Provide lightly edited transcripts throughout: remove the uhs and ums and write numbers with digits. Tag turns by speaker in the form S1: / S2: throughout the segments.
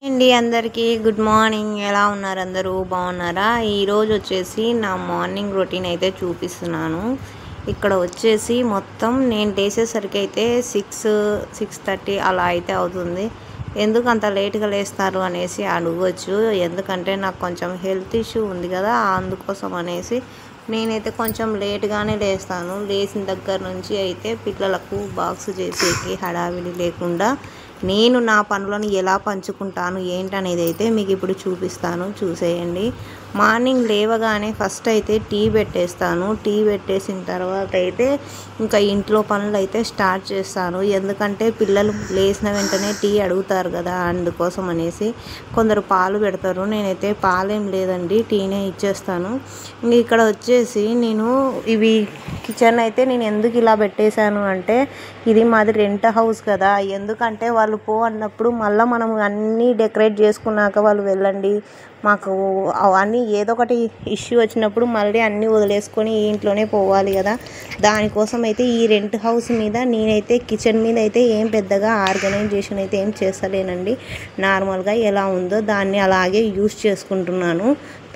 S1: అండి అందరికీ good morning. ఎలా ఉన్నారు? అందరూ బాగున్నారా? ఈరోజు వచ్చేసి నా మార్నింగ్ రొటీన్ అయితే చూపిస్తున్నాను. ఇక్కడ వచ్చేసి మొత్తం నేను లేచేసరికి అయితే 6:30 అలా అయితే అవుతుంది. ఎందుకు అంత లేట్గా లేస్తారు అనేసి అడగవచ్చు. ఎందుకంటే నాకు కొంచెం హెల్త్ ఇష్యూ ఉంది కదా, అందుకోసం అనేసి నేనైతే కొంచెం లేట్గానే లేస్తాను. లేచిన దగ్గర నుంచి అయితే పిల్లలకు బాక్స్ చేసేకి హడావిడి లేకుండా నేను నా పనులను ఎలా పంచుకుంటాను ఏంటనేది అయితే మీకు ఇప్పుడు చూపిస్తాను, చూసేయండి. మార్నింగ్ లేవగానే ఫస్ట్ అయితే టీ పెట్టేస్తాను. టీ పెట్టేసిన తర్వాత అయితే ఇంకా ఇంట్లో పనులు అయితే స్టార్ట్ చేస్తాను. ఎందుకంటే పిల్లలు లేచిన వెంటనే టీ అడుగుతారు కదా, అందుకోసం అనేసి కొందరు పాలు పెడతారు. నేనైతే పాలేం లేదండి, టీనే ఇచ్చేస్తాను. ఇంక ఇక్కడ వచ్చేసి నేను ఇవి కిచెన్ అయితే నేను ఎందుకు ఇలా పెట్టేశాను అంటే, ఇది మాది రెంట్ హౌస్ కదా, ఎందుకంటే వాళ్ళు పో అన్నప్పుడు మళ్ళీ మనం అన్నీ డెకరేట్ చేసుకున్నాక వాళ్ళు వెళ్ళండి, మాకు అన్నీ ఏదో ఒకటి ఇష్యూ వచ్చినప్పుడు మళ్ళీ అన్నీ వదిలేసుకొని ఈ ఇంట్లోనే పోవాలి కదా, దానికోసం అయితే ఈ రెంట్ హౌస్ మీద నేనైతే కిచెన్ మీద అయితే ఏం పెద్దగా ఆర్గనైజేషన్ అయితే ఏం చేస్తలేనండి. నార్మల్గా ఎలా ఉందో దాన్ని అలాగే యూస్ చేసుకుంటున్నాను.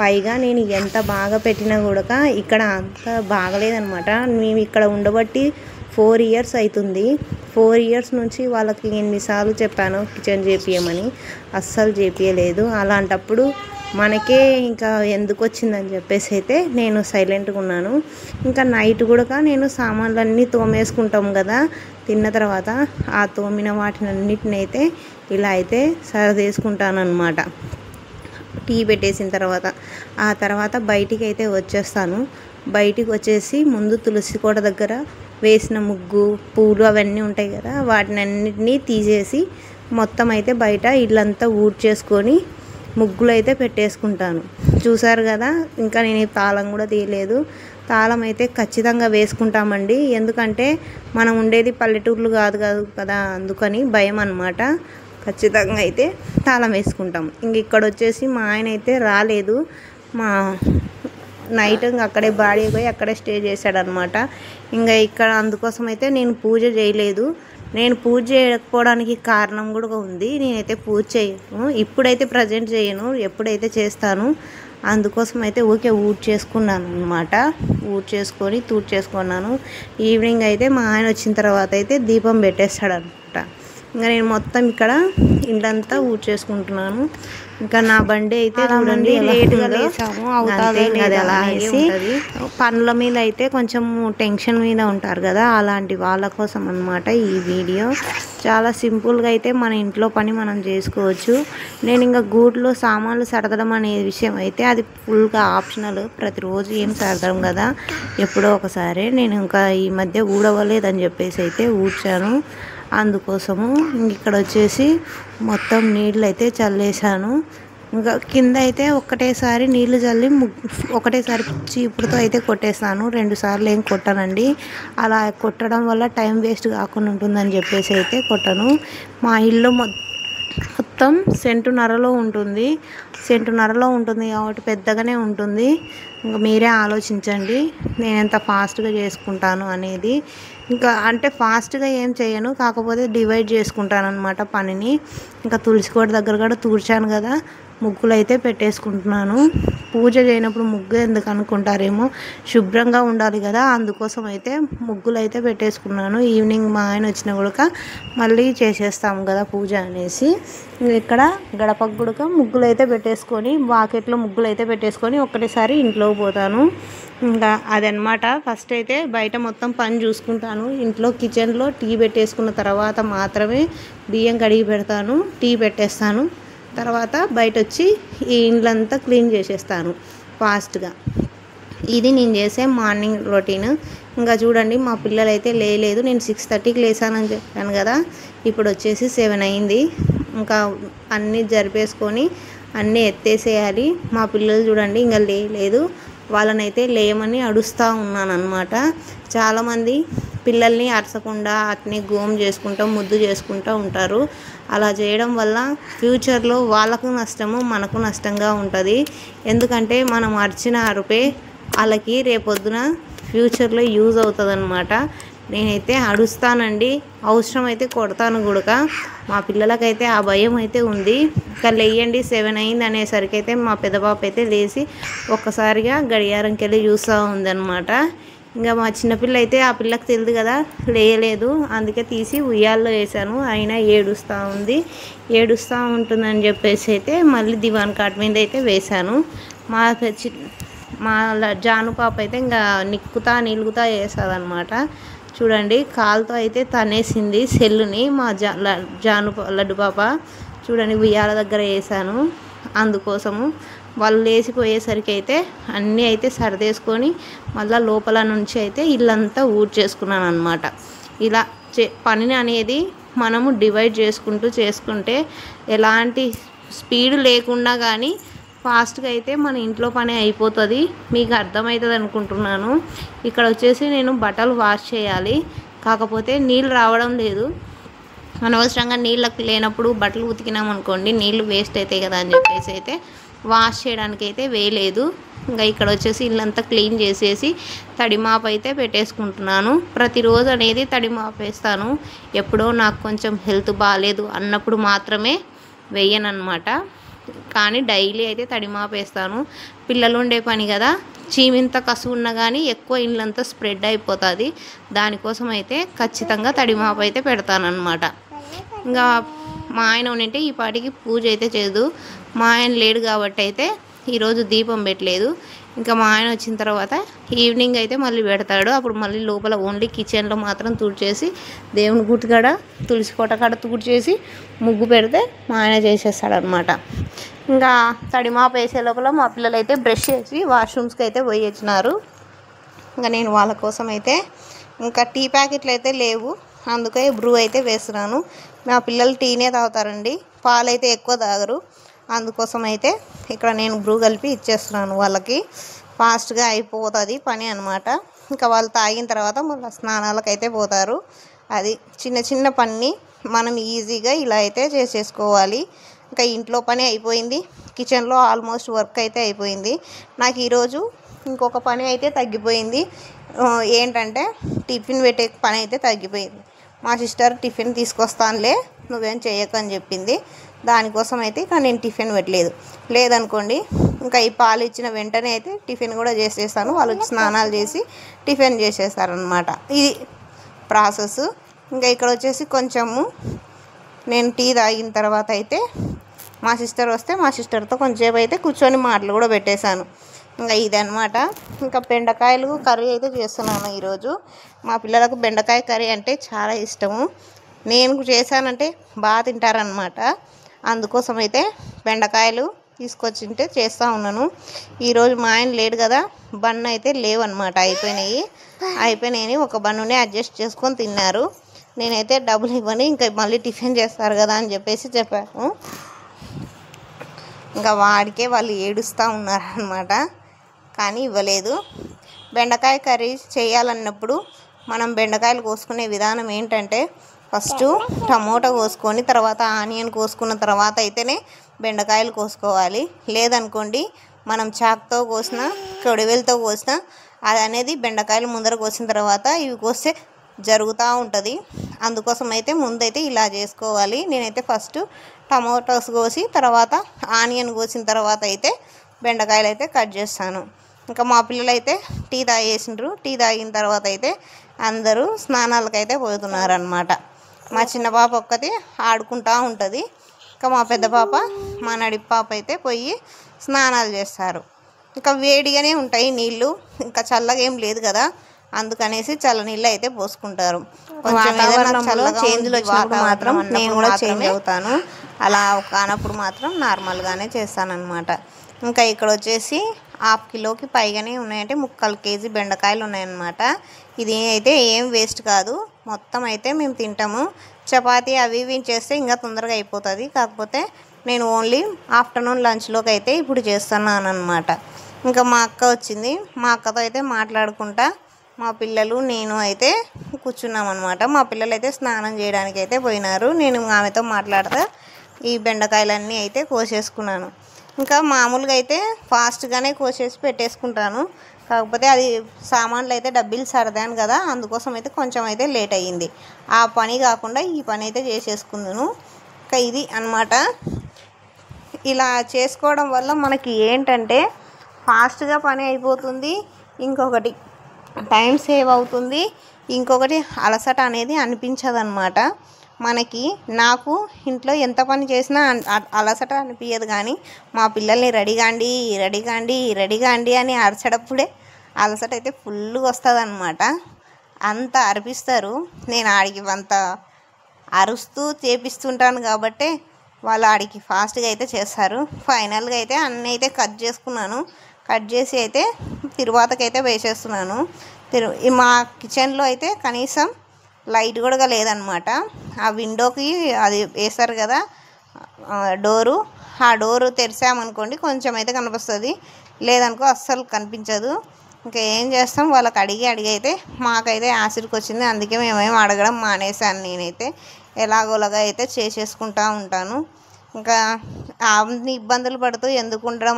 S1: పైగా నేను ఎంత బాగా పెట్టినా కూడా ఇక్కడ అంత బాగలేదనమాట. మేము ఇక్కడ ఉండబట్టి 4 years అవుతుంది. 4 years నుంచి వాళ్ళకి ఎన్నిసార్లు చెప్పాను కిచెన్ చేపియమని, అస్సలు చేపియలేదు. అలాంటప్పుడు మనకే ఇంకా ఎందుకు వచ్చిందని చెప్పేసి అయితే నేను సైలెంట్గా ఉన్నాను. ఇంకా నైట్ కూడా నేను సామాన్లన్నీ తోమేసుకుంటాం కదా తిన్న తర్వాత, ఆ తోమిన వాటినన్నిటిని అయితే ఇలా అయితే సరిదేసుకుంటాను అనమాట. టీ పెట్టేసిన తర్వాత ఆ తర్వాత బయటికి అయితే వచ్చేస్తాను. బయటికి వచ్చేసి ముందు తులసి కోట దగ్గర వేసిన ముగ్గు, పూలు అవన్నీ ఉంటాయి కదా, వాటిని అన్నిటినీ తీసేసి మొత్తం అయితే బయట ఇల్లంతా ఊడ్చేసుకొని ముగ్గులు అయితే పెట్టేసుకుంటాను. చూసారు కదా, ఇంకా నేను ఈ తాళం కూడా తీయలేదు. తాళం అయితే ఖచ్చితంగా వేసుకుంటామండి, ఎందుకంటే మనం ఉండేది పల్లెటూర్లు కాదు కదా, అందుకని భయం అన్నమాట. ఖచ్చితంగా అయితే తాళం వేసుకుంటాం. ఇంక ఇక్కడ వచ్చేసి మా ఆయన అయితే రాలేదు. మా నైట్ అక్కడే బాడీ పోయి అక్కడే స్టే చేశాడనమాట. ఇంకా ఇక్కడ అందుకోసం అయితే నేను పూజ చేయలేదు. నేను పూజ చేయకపోవడానికి కారణం కూడా ఉంది. నేనైతే పూజ చేయను, ఇప్పుడైతే ప్రజెంట్ చేయను, ఎప్పుడైతే చేస్తాను. అందుకోసం అయితే ఊరికే చేసుకున్నాను అనమాట. చేసుకొని చేసుకున్నాను. ఈవినింగ్ అయితే మా ఆయన వచ్చిన తర్వాత అయితే దీపం పెట్టేస్తాడనమాట. ఇంకా నేను మొత్తం ఇక్కడ ఇల్లంతా చేసుకుంటున్నాను. ఇంకా నా బండి అయితే చూడండి లేట్గా లేసాము అవుతుంది అలా అనేసి. పనుల మీద అయితే కొంచెం టెన్షన్ మీద ఉంటారు కదా, అలాంటి వాళ్ళ కోసం అన్నమాట ఈ వీడియో. చాలా సింపుల్గా అయితే మన ఇంట్లో పని మనం చేసుకోవచ్చు. నేను ఇంకా గూట్లో సామాన్లు సర్దడం అనే విషయం అయితే అది ఫుల్గా ఆప్షనల్. ప్రతిరోజు ఏం సర్దడం కదా, ఎప్పుడో ఒకసారి. నేను ఇంకా ఈ మధ్య ఊడవలేదని చెప్పేసి అయితే ఊడ్చాను. అందుకోసము ఇక్కడ వచ్చేసి మొత్తం నీళ్ళు అయితే చల్లేసాను. ఇంకా కింద అయితే ఒక్కటేసారి నీళ్లు చల్లి ఒకటేసారి చీపుడుతో అయితే కొట్టేస్తాను. 2 సార్లు ఏం కొట్టనండి. అలా కొట్టడం వల్ల టైం వేస్ట్ కాకుండా ఉంటుందని చెప్పేసి అయితే కొట్టను. మా ఇల్లు మొత్తం సెంటున్నరలో ఉంటుంది. కాబట్టి పెద్దగానే ఉంటుంది. ఇంకా మీరే ఆలోచించండి నేను ఎంత ఫాస్ట్గా చేసుకుంటాను అనేది. ఇంకా అంటే ఫాస్ట్గా ఏం చేయను, కాకపోతే డివైడ్ చేసుకుంటాను అనమాట పనిని. ఇంకా తులసి కోట దగ్గర కూడా తూర్చాను కదా, ముగ్గులు అయితే పెట్టేసుకుంటున్నాను. పూజ చేయనప్పుడు ముగ్గు ఎందుకు అనుకుంటారేమో, శుభ్రంగా ఉండాలి కదా, అందుకోసం అయితే ముగ్గులు అయితే పెట్టేసుకున్నాను. ఈవినింగ్ మా ఆయన వచ్చిన కూడా మళ్ళీ చేసేస్తాము కదా పూజ అనేసి. ఇక్కడ గడపకు కూడా ముగ్గులు అయితే పెట్టేసుకొని, వాకెట్లో ముగ్గులు అయితే పెట్టేసుకొని ఒకటేసారి ఇంట్లోకి పోతాను. ఇంకా అదనమాట. ఫస్ట్ అయితే బయట మొత్తం పని చూసుకుంటాను. ఇంట్లో కిచెన్లో టీ పెట్టేసుకున్న తర్వాత మాత్రమే బియ్యం కడిగి పెడతాను, టీ పెట్టేస్తాను. తర్వాత బయట వచ్చి ఈ ఇండ్లంతా క్లీన్ చేసేస్తాను ఫాస్ట్గా. ఇది నేను చేసే మార్నింగ్ రొటీన్. ఇంకా చూడండి మా పిల్లలు అయితే లేదు. నేను 6:30కి లేసానని చెప్పాను కదా, ఇప్పుడు వచ్చేసి 7 అయింది. ఇంకా అన్నీ జరిపేసుకొని అన్నీ ఎత్తేసేయాలి. మా పిల్లలు చూడండి ఇంకా లేదు, వాళ్ళనైతే లేమని అడుస్తూ ఉన్నాను అనమాట. చాలామంది పిల్లల్ని అరచకుండా అట్నే గోమ్ చేసుకుంటూ ముద్దు చేసుకుంటూ ఉంటారు. అలా చేయడం వల్ల ఫ్యూచర్లో వాళ్ళకు నష్టము, మనకు నష్టంగా ఉంటుంది. ఎందుకంటే మనం అరిచిన అరుపే వాళ్ళకి రేపొద్దున ఫ్యూచర్లో యూజ్ అవుతుంది అనమాట. నేనైతే అడుస్తానండి, అవసరమైతే కొడతాను కూడా. మా పిల్లలకైతే ఆ భయం అయితే ఉంది. ఇంకా లేయండి 7 అయింది అనేసరికి అయితే మా పెద్ద పాప అయితే లేచి ఒక్కసారిగా గడియారంకి వెళ్ళి చూస్తూ ఉందన్నమాట. ఇంకా మా చిన్నపిల్ల అయితే ఆ పిల్లకి తెలియదు కదా, లేయలేదు. అందుకే తీసి ఉయ్యాల్లో వేసాను. అయినా ఏడుస్తూ ఉంటుందని చెప్పేసి అయితే మళ్ళీ దివాన్ కాట్ మీద అయితే వేశాను. మా జాను పాప అయితే ఇంకా నిలుగుతా వేస్తుంది. చూడండి, కాలుతో అయితే తనేసింది సెల్లుని. మా లడ్డు పాప చూడండి ఉయ్యాల దగ్గర వేసాను. అందుకోసము వాళ్ళు లేచిపోయేసరికి అయితే అన్నీ అయితే సర్దేసుకొని మళ్ళీ లోపల నుంచి అయితే ఇల్లంతా ఊడ్చేసుకున్నాను అనమాట. ఇలా పనిని అనేది మనము డివైడ్ చేసుకుంటే ఎలాంటి స్పీడ్ లేకుండా కానీ ఫాస్ట్గా అయితే మన ఇంట్లో పని అయిపోతుంది. మీకు అర్థమవుతుంది అనుకుంటున్నాను. ఇక్కడ వచ్చేసి నేను బట్టలు వాష్ చేయాలి, కాకపోతే నీళ్ళు రావడం లేదు. అనవసరంగా నీళ్ళకి లేనప్పుడు బట్టలు ఉతికినాం అనుకోండి, నీళ్ళు వేస్ట్ అవుతాయి కదా అని చెప్పేసి అయితే వాష్ చేయడానికి అయితే వేయలేదు. ఇంకా ఇక్కడ వచ్చేసి ఇల్లంతా క్లీన్ చేసేసి తడిమాపు అయితే పెట్టేసుకుంటున్నాను. ప్రతిరోజు అనేది తడిమాపు వేస్తాను. ఎప్పుడో నాకు కొంచెం హెల్త్ బాగాలేదు అన్నప్పుడు మాత్రమే వేయనన్నమాట. కానీ డైలీ అయితే తడిమాపు వేస్తాను. పిల్లలు ఉండే పని కదా, చీమింత కసు ఉన్నా కానీ ఎక్కువ ఇల్లంతా స్ప్రెడ్ అయిపోతుంది. దానికోసం అయితే ఖచ్చితంగా తడిమాపు అయితే పెడతానన్నమాట. ఇంకా మా ఆయన ఉంటే ఈ పాటికి పూజ అయితే చేయదు. మా ఆయన లేడు కాబట్టి అయితే ఈరోజు దీపం పెట్టలేదు. ఇంకా మా ఆయన వచ్చిన తర్వాత ఈవినింగ్ అయితే మళ్ళీ పెడతాడు. అప్పుడు మళ్ళీ లోపల ఓన్లీ కిచెన్లో మాత్రం తుడిచేసి దేవుని గుట్టు కాడ తులసి కోట కాడ తుడిచేసి ముగ్గు పెడితే మా ఆయన చేసేస్తాడనమాట. ఇంకా తడిమాపు వేసే లోపల మా పిల్లలు అయితే బ్రష్ చేసి వాష్రూమ్స్కి అయితే పోయి వచ్చినారు. ఇంకా నేను వాళ్ళ కోసం అయితే ఇంకా టీ ప్యాకెట్లు అయితే లేవు, అందుకే బ్రూ అయితే వేస్తున్నాను. మా పిల్లలు టీనే తాగుతారండి, పాలు అయితే ఎక్కువ తాగరు. అందుకోసం అయితే ఇక్కడ నేను బ్రూ కలిపి ఇచ్చేస్తున్నాను. వాళ్ళకి ఫాస్ట్గా అయిపోతుంది పని అనమాట. ఇంకా వాళ్ళు తాగిన తర్వాత మళ్ళీ స్నానాలకు అయితే పోతారు. అది చిన్న పని మనం ఈజీగా ఇలా అయితే చేసేసుకోవాలి. ఇంకా ఇంట్లో పని అయిపోయింది, కిచెన్లో ఆల్మోస్ట్ వర్క్ అయితే అయిపోయింది. నాకు ఈరోజు ఇంకొక పని అయితే తగ్గిపోయింది. ఏంటంటే టిఫిన్ పెట్టే పని అయితే తగ్గిపోయింది. మా సిస్టర్ టిఫిన్ తీసుకొస్తానులే, నువ్వేం చేయకని చెప్పింది. దానికోసం అయితే ఇక నేను టిఫిన్ లేదనుకోండి ఇంకా ఈ పాలు ఇచ్చిన వెంటనే అయితే టిఫిన్ కూడా చేసేస్తాను. వాళ్ళు స్నానాలు చేసి టిఫిన్ చేసేస్తారనమాట. ఇది ప్రాసెస్. ఇంకా ఇక్కడ వచ్చేసి కొంచెము నేను టీ తాగిన తర్వాత అయితే మా సిస్టర్ వస్తే మా సిస్టర్తో కొంచెంసేపు అయితే కూర్చొని మాటలు కూడా పెట్టేశాను. ఇంకా ఇదనమాట. ఇంకా బెండకాయలు కర్రీ అయితే చేస్తున్నాను ఈరోజు. మా పిల్లలకు బెండకాయ కర్రీ అంటే చాలా ఇష్టము. నేను చేశానంటే బాగా తింటారనమాట. అందుకోసం అయితే బెండకాయలు తీసుకొచ్చింటే చేస్తూ ఉన్నాను. ఈరోజు మా ఆయన లేడు కదా, బన్ను అయితే లేవన్నమాట, అయిపోయినాయి. ఒక బన్నునే అడ్జస్ట్ చేసుకొని తిన్నారు. నేనైతే డబ్బులు ఇవ్వని, ఇంకా మళ్ళీ టిఫిన్ చేస్తారు కదా అని చెప్పేసి చెప్పాను. ఇంకా వాడికే వాళ్ళు ఏడుస్తూ ఉన్నారనమాట, కానీ ఇవ్వలేదు. బెండకాయ కర్రీ చేయాలన్నప్పుడు మనం బెండకాయలు కోసుకునే విధానం ఏంటంటే ఫస్ట్ టమోటా కోసుకొని తర్వాత ఆనియన్ కోసుకున్న తర్వాత అయితేనే బెండకాయలు కోసుకోవాలి. లేదనుకోండి మనం చాకుతో కోసిన కొడివేలతో కోసిన అది అనేది బెండకాయలు ముందర కోసిన తర్వాత ఇవి కోస్తే జరుగుతూ ఉంటుంది. అందుకోసం అయితే ముందైతే ఇలా చేసుకోవాలి. నేనైతే ఫస్ట్ టమోటాస్ కోసి తర్వాత ఆనియన్ కోసిన తర్వాత అయితే బెండకాయలు అయితే కట్ చేస్తాను. ఇంకా మా పిల్లలు అయితే టీ తాగేసిండ్రు. టీ తాగిన తర్వాత అయితే అందరూ స్నానాలకైతే పోతున్నారనమాట. మా చిన్న పాప ఒక్కటి ఆడుకుంటూ ఉంటుంది. ఇంకా మా పెద్ద పాప మా నడిపి పాప అయితే పోయి స్నానాలు చేస్తారు. ఇంకా వేడిగానే ఉంటాయి నీళ్ళు, ఇంకా చల్లగా ఏం లేదు కదా, అందుకనేసి చల్ల నీళ్ళు అయితే పోసుకుంటారు. కొంచెం చల్లగా చేంజ్లు వచ్చినప్పుడు మాత్రం నేను కూడా చేంజ్ అవుతాను. అలా కానప్పుడు మాత్రం నార్మల్గానే చేస్తానన్నమాట. ఇంకా ఇక్కడ వచ్చేసి 1/2 కిలోకి పైగానే ఉన్నాయంటే 3/4 కేజీ బెండకాయలు ఉన్నాయన్నమాట. ఇది అయితే ఏం వేస్ట్ కాదు, మొత్తం అయితే మేము తింటాము. చపాతీ అవి ఇవి చేస్తే ఇంకా తొందరగా అయిపోతుంది. కాకపోతే నేను ఓన్లీ ఆఫ్టర్నూన్ లంచ్లోకి అయితే ఇప్పుడు చేస్తున్నాను అనమాట. ఇంకా మా అక్క వచ్చింది, మా అక్కతో అయితే మాట్లాడుకుంటా మా పిల్లలు నేను అయితే కూర్చున్నాం అనమాట. మా పిల్లలు అయితే స్నానం చేయడానికి అయితే పోయినారు. నేను ఆమెతో మాట్లాడుతూ ఈ బెండకాయలన్నీ అయితే కోసేసుకున్నాను. ఇంకా మామూలుగా అయితే ఫాస్ట్గానే కోసేసి పెట్టేసుకుంటాను. కాకపోతే అది సామాన్లు అయితే డబ్బీలు సర్దాను కదా, అందుకోసం అయితే కొంచెం అయితే లేట్ అయ్యింది. ఆ పని కాకుండా ఈ పని అయితే చేసేసుకున్నాను. ఇంకా ఇది అన్నమాట. ఇలా చేసుకోవడం వల్ల మనకి ఏంటంటే ఫాస్ట్గా పని అయిపోతుంది, ఇంకొకటి టైం సేవ్ అవుతుంది, ఇంకొకటి అలసట అనేది అనిపించదు అన్నమాట మనకి. నాకు ఇంట్లో ఎంత పని చేసినా అలసట అనిపించదు, కానీ మా పిల్లల్ని రెడీ కాండి అని అరచడప్పుడే అలసట అయితే ఫుల్గా వస్తుంది అన్నమాట. అంత అరిపిస్తారు. నేను ఆడికి అంత అరుస్తూ చేపిస్తుంటాను కాబట్టి వాళ్ళు ఆడికి ఫాస్ట్గా అయితే చేస్తారు. ఫైనల్గా అయితే అన్నీ అయితే కట్ చేసుకున్నాను. కట్ చేసి అయితే తిరువాతకైతే వేసేస్తున్నాను. మా కిచెన్లో అయితే కనీసం లైట్ కూడా లేదనమాట. ఆ విండోకి అది వేస్తారు కదా డోరు, ఆ డోరు తెరిచామనుకోండి కొంచెం అయితే కనిపిస్తుంది, లేదనుకో అస్సలు కనిపించదు. ఇంకా ఏం చేస్తాం, వాళ్ళకి అడిగి అయితే మాకైతే యాసిడ్కి వచ్చింది. అందుకే మేమేం అడగడం మానేసాను. నేనైతే ఎలాగోలాగా అయితే చేసేసుకుంటూ ఉంటాను. ఇంకా అన్ని ఇబ్బందులు పడుతూ ఎందుకు ఉండడం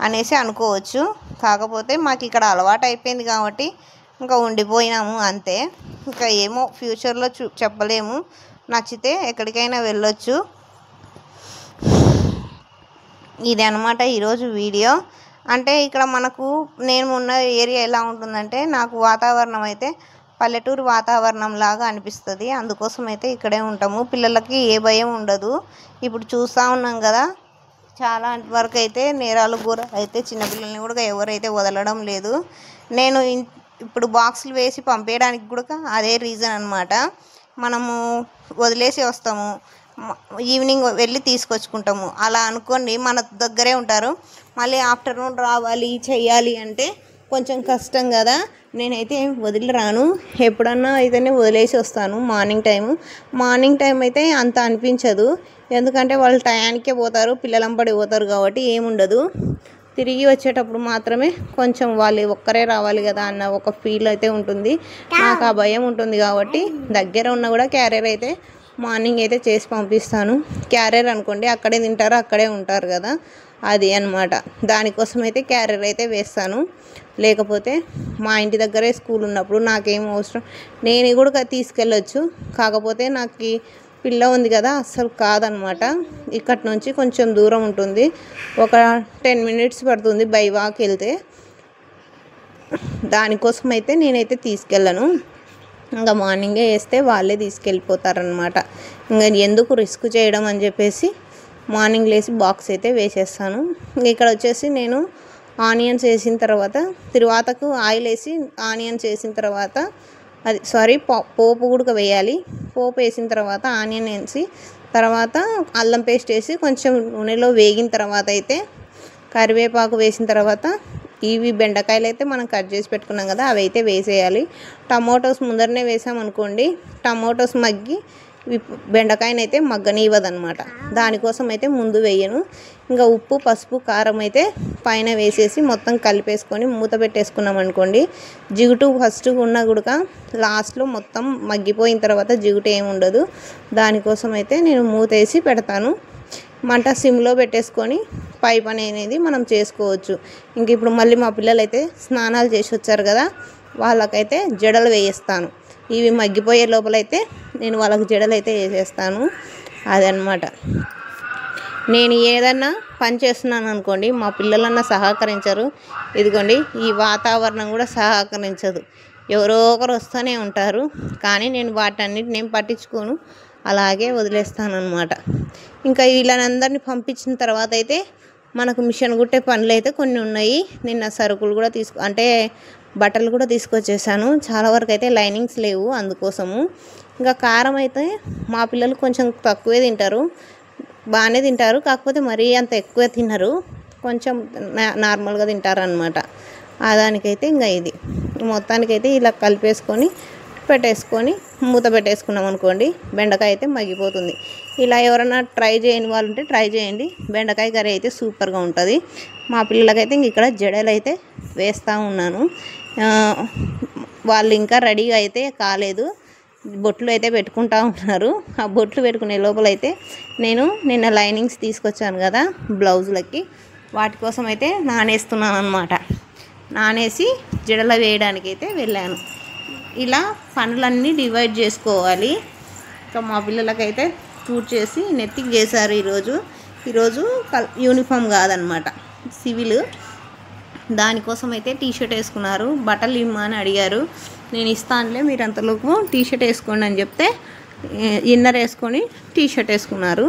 S1: అనేసి అనుకోవచ్చు. కాకపోతే మాకు ఇక్కడ అలవాటు అయిపోయింది కాబట్టి ఇంకా ఉండిపోయినాము అంతే. ఇంకా ఏమో ఫ్యూచర్లో చెప్పలేము, నచ్చితే ఎక్కడికైనా వెళ్ళొచ్చు. ఇది అన్నమాట ఈరోజు వీడియో. అంటే ఇక్కడ మనకు నేను ఉన్న ఏరియా ఎలా ఉంటుందంటే, నాకు వాతావరణం అయితే పల్లెటూరు వాతావరణం లాగా అనిపిస్తుంది. అందుకోసం అయితే ఇక్కడే ఉంటాము. పిల్లలకి ఏ భయం ఉండదు. ఇప్పుడు చూస్తూ ఉన్నాం కదా, చాలా వరకు అయితే నేరాలు అయితే చిన్నపిల్లల్ని కూడా ఎవరైతే వదలడం లేదు. నేను ఇప్పుడు బాక్సులు వేసి పంపేయడానికి కూడా అదే రీజన్ అన్నమాట. మనము వదిలేసి వస్తాము, ఈవినింగ్ వెళ్ళి తీసుకొచ్చుకుంటాము. అలా అనుకోండి, మన దగ్గరే ఉంటారు, మళ్ళీ ఆఫ్టర్నూన్ రావాలి చెయ్యాలి అంటే కొంచెం కష్టం కదా. నేనైతే వదిలి రాను, ఎప్పుడన్నా అయితేనే వదిలేసి వస్తాను. మార్నింగ్ టైం అయితే అంత అనిపించదు, ఎందుకంటే వాళ్ళు టయానికే పోతారు, పిల్లలంపడి పోతారు కాబట్టి ఏముండదు. తిరిగి వచ్చేటప్పుడు మాత్రమే కొంచెం వాళ్ళు ఒక్కరే రావాలి కదా అన్న ఒక ఫీల్ అయితే ఉంటుంది. నాకు ఆ భయం ఉంటుంది కాబట్టి దగ్గర ఉన్న కూడా క్యారియర్ అయితే మార్నింగ్ అయితే చేసి పంపిస్తాను. క్యారియర్ అనుకోండి అక్కడే తింటారు, అక్కడే ఉంటారు కదా, అది అన్నమాట. దానికోసం అయితే క్యారియర్ అయితే వేస్తాను. లేకపోతే మా ఇంటి దగ్గరే స్కూల్ ఉన్నప్పుడు నాకేం అవసరం, నేను కూడా తీసుకెళ్ళొచ్చు. కాకపోతే నాకు పిల్ల ఉంది కదా, అస్సలు కాదనమాట. ఇక్కడి నుంచి కొంచెం దూరం ఉంటుంది, ఒక 10 minutes పడుతుంది బై వాక్ వెళ్తే. దానికోసం అయితే నేనైతే తీసుకెళ్ళను. ఇంకా మార్నింగే వేస్తే వాళ్ళే తీసుకెళ్ళిపోతారనమాట. ఇంకా ఎందుకు రిస్క్ చేయడం అని చెప్పేసి మార్నింగ్ లేసి బాక్స్ అయితే వేసేస్తాను. ఇక్కడ వచ్చేసి నేను ఆనియన్స్ వేసిన తర్వాత, తిరువాతకు ఆయిల్ వేసి ఆనియన్స్ వేసిన తర్వాత పోపు కూడా వేయాలి. పోపు వేసిన తర్వాత ఆనియన్ వేసి తర్వాత అల్లం పేస్ట్ వేసి కొంచెం నూనెలో వేగిన తర్వాత అయితే కరివేపాకు వేసిన తర్వాత ఇవి బెండకాయలు అయితే మనం కట్ చేసి పెట్టుకున్నాం కదా, అవి అయితే వేసేయాలి. టమోటోస్ ముందరనే వేసామనుకోండి, టమోటోస్ మగ్గి బెండకాయని అయితే మగ్గనివ్వదనమాట. దానికోసం అయితే ముందు వేయను. ఇంకా ఉప్పు పసుపు కారం అయితే పైన వేసేసి మొత్తం కలిపేసుకొని మూత పెట్టేసుకున్నాం అనుకోండి, జిగుటు ఫస్ట్ ఉన్న కూడా లాస్ట్లో మొత్తం మగ్గిపోయిన తర్వాత జిగుటు ఏమి ఉండదు. దానికోసం అయితే నేను మూత వేసి పెడతాను. మంట సిమ్లో పెట్టేసుకొని పై పని అనేది మనం చేసుకోవచ్చు. ఇంక ఇప్పుడు మళ్ళీ మా పిల్లలు అయితే స్నానాలు చేసి వచ్చారు కదా, వాళ్ళకైతే జడలు వేయిస్తాను. ఇవి మగ్గిపోయే లోపలైతే నేను వాళ్ళకి జడలు అయితే వేసేస్తాను. అదనమాట. నేను ఏదన్నా పని చేస్తున్నాను అనుకోండి, మా పిల్లలన్నా సహకరించరు. ఇదిగోండి ఈ వాతావరణం కూడా సహకరించదు, ఎవరో ఒకరు వస్తూనే ఉంటారు. కానీ నేను వాటన్నిటిని నేను పట్టించుకోను, అలాగే వదిలేస్తానమాట. ఇంకా వీళ్ళనందరినీ పంపించిన తర్వాత అయితే మనకు మిషన్ కుట్టే పనులు అయితే కొన్ని ఉన్నాయి. నిన్న సరుకులు కూడా అంటే బట్టలు కూడా తీసుకొచ్చేసాను. చాలా వరకు అయితే లైనింగ్స్ లేవు, అందుకోసము. ఇంకా కారం అయితే మా పిల్లలు కొంచెం తక్కువే తింటారు, బాగానే తింటారు, కాకపోతే మరీ అంత ఎక్కువ తినరు, కొంచెం నార్మల్గా తింటారనమాట. దానికైతే ఇంకా ఇది మొత్తానికైతే ఇలా కలిపేసుకొని పెట్టేసుకొని మూత పెట్టేసుకున్నాం అనుకోండి, బెండకాయ అయితే మగ్గిపోతుంది. ఇలా ఎవరైనా ట్రై చేయని వాళ్ళు ఉంటే ట్రై చేయండి, బెండకాయ కర్రీ అయితే సూపర్గా ఉంటుంది. మా పిల్లలకైతే ఇంక ఇక్కడ జడలు అయితే వేస్తూ ఉన్నాను. వాళ్ళు ఇంకా రెడీగా అయితే కాలేదు, బొట్లు అయితే పెట్టుకుంటూ ఉన్నారు. ఆ బొట్లు పెట్టుకునే లోపలైతే నేను నిన్న లైనింగ్స్ తీసుకొచ్చాను కదా బ్లౌజులకి, వాటి కోసం అయితే నానేస్తున్నాను అనమాట. నానేసి జడలో వేయడానికి అయితే వెళ్ళాను. ఇలా పనులన్నీ డివైడ్ చేసుకోవాలి. ఇంకా మా పిల్లలకైతే చేసి నెత్తికి చేశారు. ఈరోజు యూనిఫామ్ కాదనమాట, సివిల్. దానికోసం అయితే టీషర్ట్ వేసుకున్నారు. బట్టలు ఇమ్మని అడిగారు. నేను ఇస్తానులే, మీరు అంతలోపు టీషర్ట్ వేసుకోండి అని చెప్తే ఇన్నర్ వేసుకొని టీషర్ట్ వేసుకున్నారు.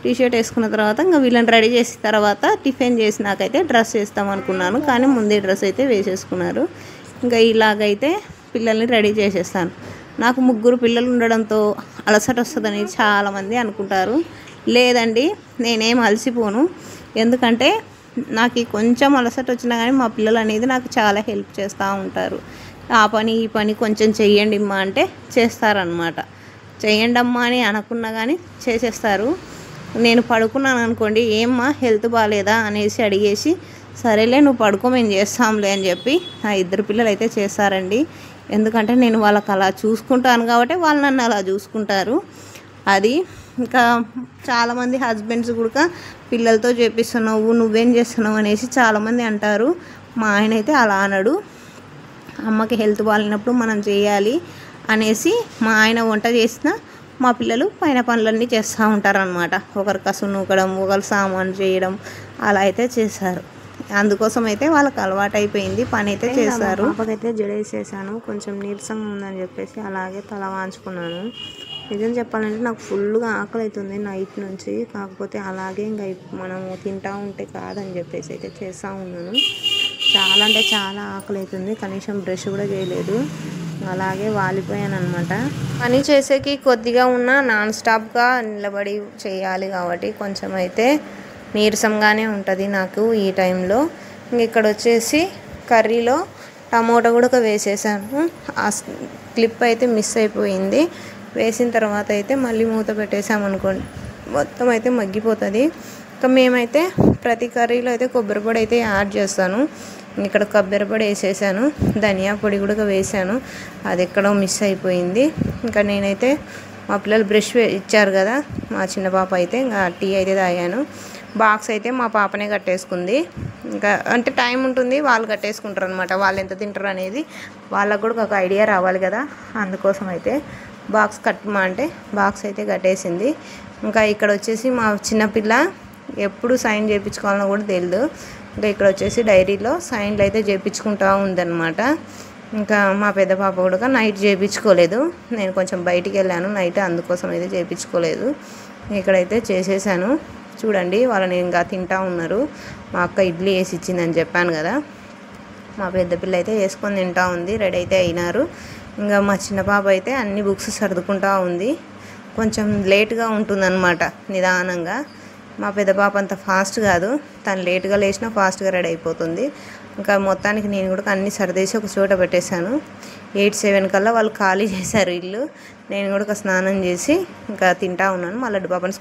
S1: టీషర్ట్ వేసుకున్న తర్వాత ఇంకా వీళ్ళని రెడీ చేసిన తర్వాత టిఫిన్ చేసి నాకైతే డ్రెస్ వేస్తాం అనుకున్నాను, కానీ ముందే డ్రెస్ అయితే వేసేసుకున్నారు. ఇంకా ఇలాగైతే పిల్లల్ని రెడీ చేసేస్తాను. నాకు 3 పిల్లలు ఉండడంతో అలసట వస్తుందని చాలామంది అనుకుంటారు. లేదండి, నేనేం అలసిపోను. ఎందుకంటే నాకు కొంచెం అలసట వచ్చినా కానీ మా పిల్లలు అనేది నాకు చాలా హెల్ప్ చేస్తూ ఉంటారు. ఆ పని ఈ పని కొంచెం చెయ్యండి అమ్మా అంటే చేస్తారనమాట. చెయ్యండి అమ్మా అని అనకున్నా కానీ చేసేస్తారు. నేను పడుకున్నాను అనుకోండి, ఏమ్మా హెల్త్ బాగాలేదా అనేసి అడిగేసి, సరేలే నువ్వు పడుకో మేము చేస్తాంలే అని చెప్పి నా 2 పిల్లలు అయితే చేస్తారండి. ఎందుకంటే నేను వాళ్ళకి అలా చూసుకుంటాను కాబట్టి వాళ్ళు నన్ను అలా చూసుకుంటారు. అది ఇంకా చాలామంది హస్బెండ్స్ కూడా పిల్లలతో చేపిస్తున్నావు, నువ్వేం చేస్తున్నావు అనేసి చాలామంది అంటారు. మా ఆయన అయితే అలా అనడు. అమ్మకి హెల్త్ బాగాలేనప్పుడు మనం చేయాలి అనేసి మా ఆయన వంట చేసిన మా పిల్లలు పైన పనులన్నీ చేస్తూ ఉంటారనమాట. ఒకరు కసు నూకడం, ఒకరు సామాను చేయడం అలా అయితే చేశారు. అందుకోసం అయితే వాళ్ళకి అలవాటు అయిపోయింది, పని అయితే చేస్తారు. పాపకైతే జడేసేసాను. కొంచెం నీరసంగా ఉందని చెప్పేసి అలాగే తల వాంచుకున్నాను. నిజం చెప్పాలంటే నాకు ఫుల్గా ఆకలి అవుతుంది నైట్ నుంచి. కాకపోతే అలాగే ఇంకా మనము తింటూ ఉంటే కాదని చెప్పేసి అయితే చేస్తూ ఉన్నాను. చాలా అంటే చాలా ఆకలి అవుతుంది. కనీసం బ్రష్ కూడా చేయలేదు, అలాగే వాలిపోయాను అనమాట. పని చేసేకి కొద్దిగా ఉన్న నాన్ స్టాప్గా నిలబడి చేయాలి కాబట్టి కొంచెం అయితే నీరసంగానే ఉంటుంది నాకు ఈ టైంలో. ఇక్కడ వచ్చేసి కర్రీలో టమోటా కూడా వేసేసాను. ఆ క్లిప్ అయితే మిస్ అయిపోయింది. వేసిన తర్వాత అయితే మళ్ళీ మూత పెట్టేసామనుకోండి మొత్తం అయితే మగ్గిపోతుంది. ఇంకా మేమైతే ప్రతి కర్రీలో అయితే కొబ్బరి పొడి అయితే యాడ్ చేస్తాను. ఇక్కడ కొబ్బరి పొడి వేసేసాను, ధనియా పొడి కూడా వేసాను. అది ఎక్కడో మిస్ అయిపోయింది. ఇంకా నేనైతే మా పిల్లలు బ్రష్ ఇచ్చారు కదా, మా చిన్న పాప అయితే ఇంకా టీ అయితే తాగాను. బాక్స్ అయితే మా పాపనే కట్టేసుకుంది. ఇంకా అంటే టైం ఉంటుంది, వాళ్ళు కట్టేసుకుంటారు అనమాట. వాళ్ళు ఎంత తింటారు అనేది వాళ్ళకు కూడా ఒక ఐడియా రావాలి కదా, అందుకోసం అయితే బాక్స్ కట్టమా అంటే బాక్స్ అయితే కట్టేసింది. ఇంకా ఇక్కడ వచ్చేసి మా చిన్నపిల్ల ఎప్పుడు సైన్ చేయించుకోవాలన్నా కూడా తెలియదు. ఇంకా ఇక్కడ వచ్చేసి డైరీలో సైన్లు అయితే చేయించుకుంటూ ఉందన్నమాట. ఇంకా మా పెద్ద పాప కూడా నైట్ చేయించుకోలేదు. నేను కొంచెం బయటికి వెళ్ళాను నైట్, అందుకోసం అయితే చేయించుకోలేదు. ఇక్కడైతే చేసేసాను. చూడండి వాళ్ళని ఇంకా తింటూ ఉన్నారు. మా అక్క ఇడ్లీ వేసి ఇచ్చిందని చెప్పాను కదా, మా పెద్ద పిల్ల అయితే వేసుకొని తింటూ ఉంది. రెడీ అయితే అయినారు. ఇంకా మా చిన్న పాప అయితే అన్ని బుక్స్ సర్దుకుంటూ ఉంది. కొంచెం లేట్గా ఉంటుందన్నమాట, నిదానంగా. మా పెద్ద పాప అంత ఫాస్ట్ కాదు, తను లేట్గా లేచినా ఫాస్ట్గా రెడీ అయిపోతుంది. ఇంకా మొత్తానికి నేను కూడా అన్నీ సర్దేసి ఒక చోట పెట్టేశాను. 8-7 కల్లా వాళ్ళు ఖాళీ చేశారు ఇల్లు. నేను కూడా స్నానం చేసి ఇంకా తింటా ఉన్నాను. మళ్ళీ పాపని